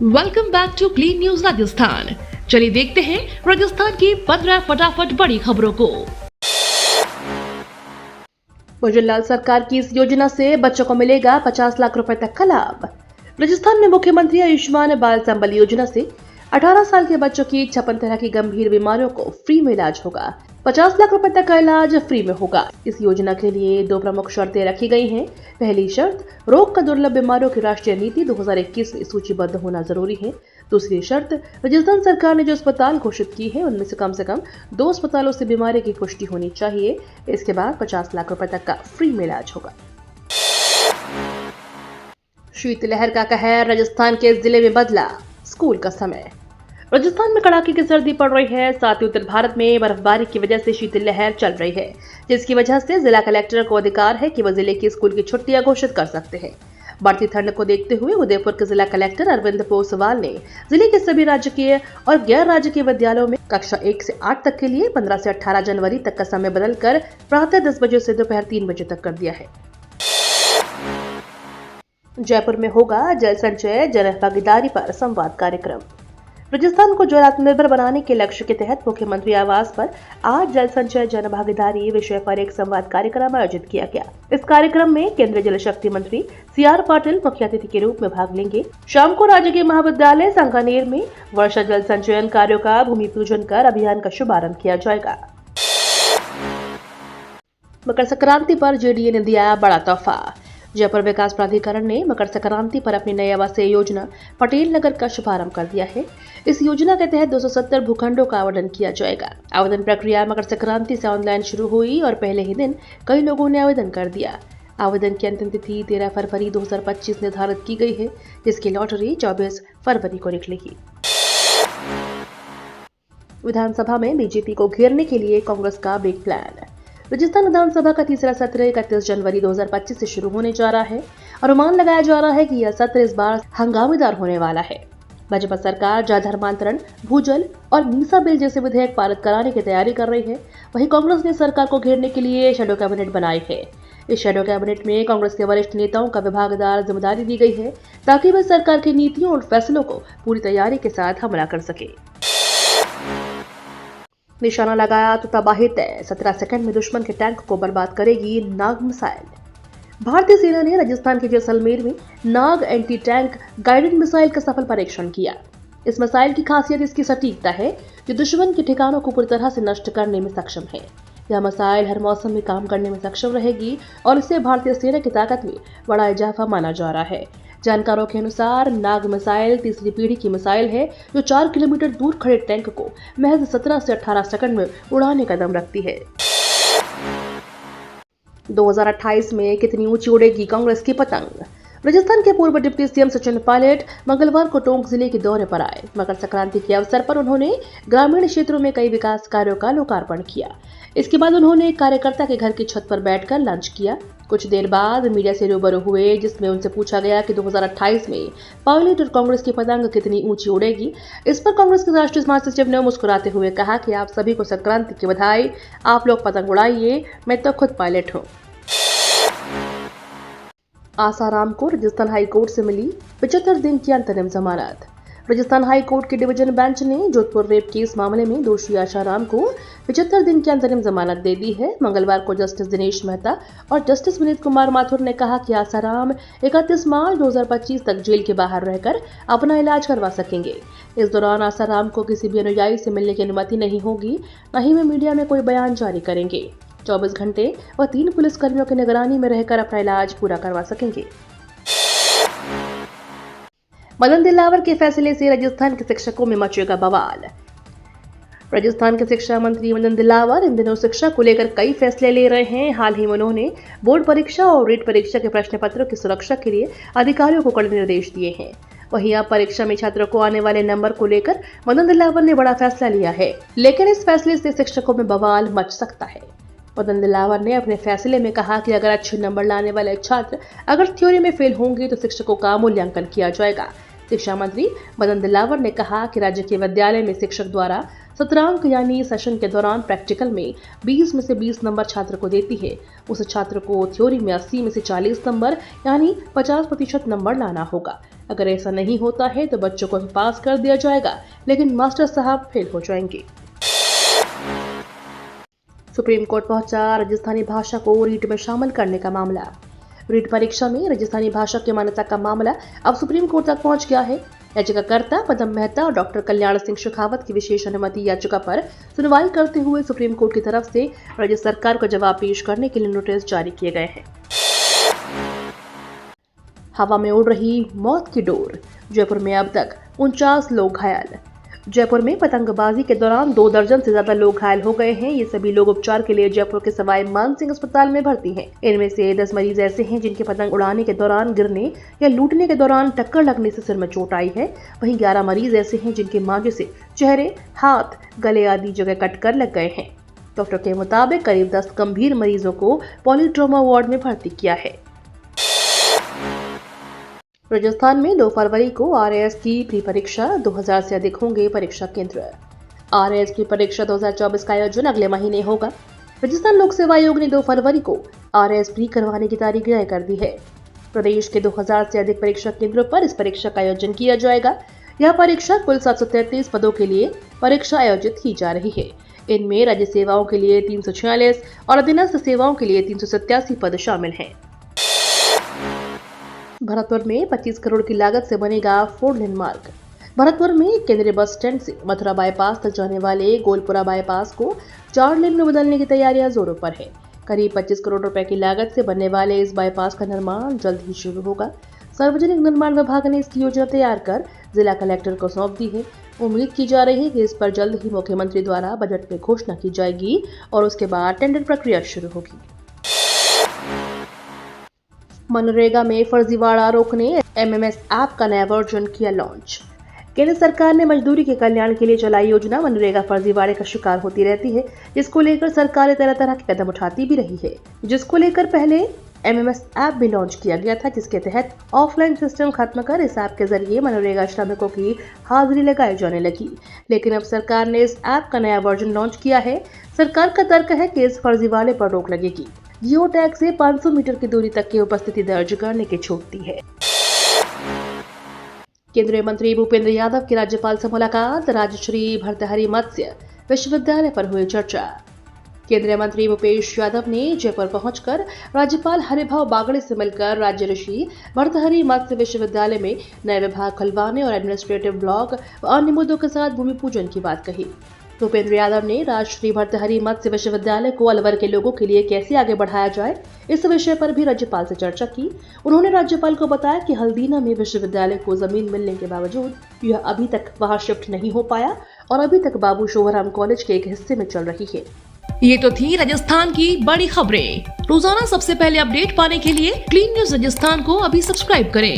Welcome back to clean news Rajasthan. चलिए देखते हैं राजस्थान की 15 फटाफट बड़ी खबरों को। भुजबल लाल सरकार की इस योजना से बच्चों को मिलेगा 50 लाख रुपए तक का लाभ। राजस्थान में मुख्यमंत्री आयुष्मान बाल संबल योजना से 18 साल के बच्चों की 56 तरह की गंभीर बीमारियों को फ्री में इलाज होगा। 50 लाख रुपए तक का इलाज फ्री में होगा। इस योजना के लिए 2 प्रमुख शर्तें रखी गई हैं। पहली शर्त, रोग का दुर्लभ बीमारियों की राष्ट्रीय नीति 2021 में सूचीबद्ध होना जरूरी है। दूसरी शर्त, राजस्थान सरकार ने जो अस्पताल घोषित की है उनमें से कम 2 अस्पतालों से बीमारी की पुष्टि होनी चाहिए। इसके बाद 50 लाख रुपए तक का फ्री में इलाज होगा। शीतलहर का कहर, राजस्थान के जिले में बदला स्कूल का समय। राजस्थान में कड़ाके की सर्दी पड़ रही है, साथ ही उत्तर भारत में बर्फबारी की वजह से शीतलहर चल रही है, जिसकी वजह से जिला कलेक्टर को अधिकार है कि वह जिले की स्कूल की छुट्टियां घोषित कर सकते हैं। बढ़ती ठंड को देखते हुए उदयपुर के जिला कलेक्टर अरविंद पोसवाल ने जिले के सभी राजकीय और गैर राजकीय विद्यालयों में कक्षा 1 से 8 तक के लिए 15 से 18 जनवरी तक का समय बदलकर प्रातः 10 बजे से दोपहर 3 बजे तक कर दिया है। जयपुर में होगा जल संचय जन भागीदारी पर संवाद कार्यक्रम। राजस्थान को जल आत्मनिर्भर बनाने के लक्ष्य के तहत मुख्यमंत्री आवास पर आज जल संचय जन भागीदारी विषय पर एक संवाद कार्यक्रम आयोजित किया गया। इस कार्यक्रम में केंद्रीय जल शक्ति मंत्री CR पाटिल मुख्य अतिथि के रूप में भाग लेंगे। शाम को राजकीय महाविद्यालय सांगानेर में वर्षा जल संचयन कार्यों का भूमि पूजन कर अभियान का शुभारंभ किया जाएगा। मकर संक्रांति पर JDA ने दिया बड़ा तोहफा। जयपुर विकास प्राधिकरण ने मकर संक्रांति पर अपनी नई आवासीय योजना पटेल नगर का शुभारंभ कर दिया है। इस योजना के तहत 270 भूखंडों का आवंटन किया जाएगा। आवेदन प्रक्रिया मकर संक्रांति से ऑनलाइन शुरू हुई और पहले ही दिन कई लोगों ने आवेदन कर दिया। आवेदन की अंतिम तिथि 13 फरवरी 2025 निर्धारित की गई है, जिसकी लॉटरी 24 फरवरी को निकलेगी। विधानसभा में बीजेपी को घेरने के लिए कांग्रेस का बिग प्लान। राजस्थान विधानसभा का तीसरा सत्र 31 जनवरी 2025 से शुरू होने जा रहा है। अनुमान लगाया जा रहा है कि यह सत्र इस बार हंगामेदार होने वाला है। भाजपा सरकार जात धर्मांतरण, भूजल और मीसा बिल जैसे विधेयक पारित कराने की तैयारी कर रही है। वहीं कांग्रेस ने सरकार को घेरने के लिए शैडो कैबिनेट बनाई है। इस शैडो कैबिनेट में कांग्रेस के वरिष्ठ नेताओं का विभागदार जिम्मेदारी दी गई है, ताकि वे सरकार की नीतियों और फैसलों को पूरी तैयारी के साथ हमला कर सके। निशाना लगाया तो तबाही तय, 17 सेकंड में दुश्मन के टैंक को बर्बाद करेगी नाग मिसाइल। भारतीय सेना ने राजस्थान के जैसलमेर में नाग एंटी टैंक गाइडेड मिसाइल का सफल परीक्षण किया। इस मिसाइल की खासियत इसकी सटीकता है, जो दुश्मन के ठिकानों को पूरी तरह से नष्ट करने में सक्षम है। यह मिसाइल हर मौसम में काम करने में सक्षम रहेगी और इससे भारतीय सेना की ताकत में बड़ा इजाफा माना जा रहा है। जानकारों के अनुसार नाग मिसाइल तीसरी पीढ़ी की मिसाइल है, जो 4 किलोमीटर दूर खड़े टैंक को महज 17 से 18 सेकंड में उड़ाने का दम रखती है। 2028 में कितनी ऊंची उड़ेगी कांग्रेस की पतंग। राजस्थान के पूर्व डिप्टी CM सचिन पायलट मंगलवार को टोंक जिले के दौरे पर आए। मकर संक्रांति के अवसर पर उन्होंने ग्रामीण क्षेत्रों में कई विकास कार्यों का लोकार्पण किया। इसके बाद उन्होंने एक कार्यकर्ता के घर की छत पर बैठकर लंच किया। कुछ देर बाद मीडिया से रूबरू हुए, जिसमें उनसे पूछा गया कि 2028 में पायलट और कांग्रेस की पतंग कितनी ऊंची उड़ेगी। इस पर कांग्रेस के राष्ट्रीय महासचिव ने मुस्कुराते हुए कहा कि आप सभी को संक्रांति की बधाई, आप लोग पतंग उड़ाइए, मैं तो खुद पायलट हूँ। आसाराम को राजस्थान हाई कोर्ट से मिली 75 दिन की अंतरिम जमानत। राजस्थान हाई कोर्ट की डिवीजन बेंच ने जोधपुर रेप केस मामले में दोषी आसाराम को 75 दिन की अंतरिम जमानत दे दी है। मंगलवार को जस्टिस दिनेश मेहता और जस्टिस विनीत कुमार माथुर ने कहा कि आसाराम 31 मार्च 2025 तक जेल के बाहर रहकर अपना इलाज करवा सकेंगे। इस दौरान आसाराम को किसी भी अनुयायी से मिलने की अनुमति नहीं होगी, न ही वे मीडिया में कोई बयान जारी करेंगे। 24 घंटे वह 3 पुलिसकर्मियों की निगरानी में रहकर अपना इलाज पूरा करवा सकेंगे। मदन दिलावर के फैसले से राजस्थान के शिक्षकों में मचेगा बवाल। राजस्थान के शिक्षा मंत्री मदन दिलावर इन दिनों शिक्षा को लेकर कई फैसले ले रहे हैं। हाल ही में उन्होंने बोर्ड परीक्षा और रीट परीक्षा के प्रश्न पत्रों की सुरक्षा के लिए अधिकारियों को कड़े निर्देश दिए हैं। वहीं अब परीक्षा में छात्रों को आने वाले नंबर को लेकर मदन दिलावर ने बड़ा फैसला लिया है, लेकिन इस फैसले से शिक्षकों में बवाल मच सकता है। मदन दिलावर ने अपने फैसले में कहा कि अगर अच्छे नंबर लाने वाले छात्र अगर थ्योरी में फेल होंगे तो शिक्षकों का मूल्यांकन किया जाएगा। शिक्षा मंत्री मदन दिलावर ने कहा कि राज्य के विद्यालय में शिक्षक द्वारा सत्रांक यानी सेशन के दौरान प्रैक्टिकल में 20 में से 20 नंबर छात्र को देती है, उस छात्र को थ्योरी में 80 में से 40 नंबर यानी 50% नंबर लाना होगा। अगर ऐसा नहीं होता है तो बच्चों को पास कर दिया जाएगा, लेकिन मास्टर साहब फेल हो जाएंगे। सुप्रीम कोर्ट पहुंचा राजस्थानी भाषा को रीट में शामिल करने का मामला। रीट परीक्षा में राजस्थानी भाषा की मान्यता का मामला अब सुप्रीम कोर्ट तक पहुंच गया है। याचिकाकर्ता पदम मेहता और डॉक्टर कल्याण सिंह शेखावत की विशेष अनुमति याचिका पर सुनवाई करते हुए सुप्रीम कोर्ट की तरफ से राज्य सरकार को जवाब पेश करने के लिए नोटिस जारी किए गए हैं। हवा में उड़ रही मौत की डोर, जयपुर में अब तक 49 लोग घायल। जयपुर में पतंगबाजी के दौरान 2 दर्जन से ज्यादा लोग घायल हो गए हैं। ये सभी लोग उपचार के लिए जयपुर के सवाई मानसिंह अस्पताल में भर्ती हैं। इनमें से 10 मरीज ऐसे हैं जिनके पतंग उड़ाने के दौरान गिरने या लूटने के दौरान टक्कर लगने से सिर में चोट आई है। वहीं 11 मरीज ऐसे हैं जिनके मांझे से चेहरे, हाथ, गले आदि जगह कटकर लग गए हैं। डॉक्टर के मुताबिक करीब 10 गंभीर मरीजों को पॉलीट्रोमा वार्ड में भर्ती किया है। राजस्थान में 2 फरवरी को आरएएस की प्री परीक्षा, 2000 से अधिक होंगे परीक्षा केंद्र। आरएएस की परीक्षा 2024 का आयोजन अगले महीने होगा। राजस्थान लोक सेवा आयोग ने 2 फरवरी को आरएएस प्री करवाने की तारीख तय कर दी है। प्रदेश के 2000 से अधिक परीक्षा केंद्रों पर इस परीक्षा का आयोजन किया जाएगा। यह परीक्षा कुल 733 पदों के लिए परीक्षा आयोजित की जा रही है। इनमें राज्य सेवाओं के लिए 346 और अधीनस्थ सेवाओं के लिए 387 पद शामिल हैं। भरतपुर में 25 करोड़ की लागत से बनेगा 4 लेन मार्ग। भरतपुर में केंद्रीय बस स्टैंड से मथुरा बाईपास तक जाने वाले गोलपुरा बाईपास को 4 लेन में बदलने की तैयारियां जोरों पर है। करीब 25 करोड़ रुपए की लागत से बनने वाले इस बाईपास का निर्माण जल्द ही शुरू होगा। सार्वजनिक निर्माण विभाग ने इसकी योजना तैयार कर जिला कलेक्टर को सौंप दी है। उम्मीद की जा रही है कि इस पर जल्द ही मुख्यमंत्री द्वारा बजट में घोषणा की जाएगी और उसके बाद टेंडर प्रक्रिया शुरू होगी। मनरेगा में फर्जीवाड़ा रोकने एमएमएस ऐप का नया वर्जन किया लॉन्च। केंद्र सरकार ने मजदूरी के कल्याण के लिए चलाई योजना मनरेगा फर्जीवाड़े का शिकार होती रहती है, जिसको लेकर सरकार तरह तरह के कदम उठाती भी रही है। जिसको लेकर पहले एमएमएस ऐप भी लॉन्च किया गया था, जिसके तहत ऑफलाइन सिस्टम खत्म कर इस ऐप के जरिए मनरेगा श्रमिकों की हाजिरी लगाई जाने लगी। लेकिन अब सरकार ने इस ऐप का नया वर्जन लॉन्च किया है। सरकार का तर्क है कि इस फर्जीवाड़े पर रोक लगेगी। जियो टैग से 500 मीटर की दूरी तक की उपस्थिति दर्ज करने की छूट दी है। केंद्रीय मंत्री भूपेंद्र यादव की राज्यपाल से मुलाकात, राजश्री भर्तृहरि मत्स्य विश्वविद्यालय पर हुई चर्चा। केंद्रीय मंत्री भूपेश यादव ने जयपुर पहुंचकर राज्यपाल हरिभाव बागड़े से मिलकर राज्य ऋषि भर्तृहरि मत्स्य विश्वविद्यालय में नए विभाग खुलवाने और एडमिनिस्ट्रेटिव ब्लॉक व अन्य मुद्दों के साथ भूमि पूजन की बात कही। भूपेंद्र यादव ने राजश्री भर्तृहरि मत्स्य विश्वविद्यालय को अलवर के लोगों के लिए कैसे आगे बढ़ाया जाए, इस विषय पर भी राज्यपाल से चर्चा की। उन्होंने राज्यपाल को बताया कि हल्दीना में विश्वविद्यालय को जमीन मिलने के बावजूद यह अभी तक वहां शिफ्ट नहीं हो पाया और अभी तक बाबू शोभराम कॉलेज के एक हिस्से में चल रही है। ये तो थी राजस्थान की बड़ी खबरें। रोजाना सबसे पहले अपडेट पाने के लिए क्लीन न्यूज राजस्थान को अभी सब्सक्राइब करें।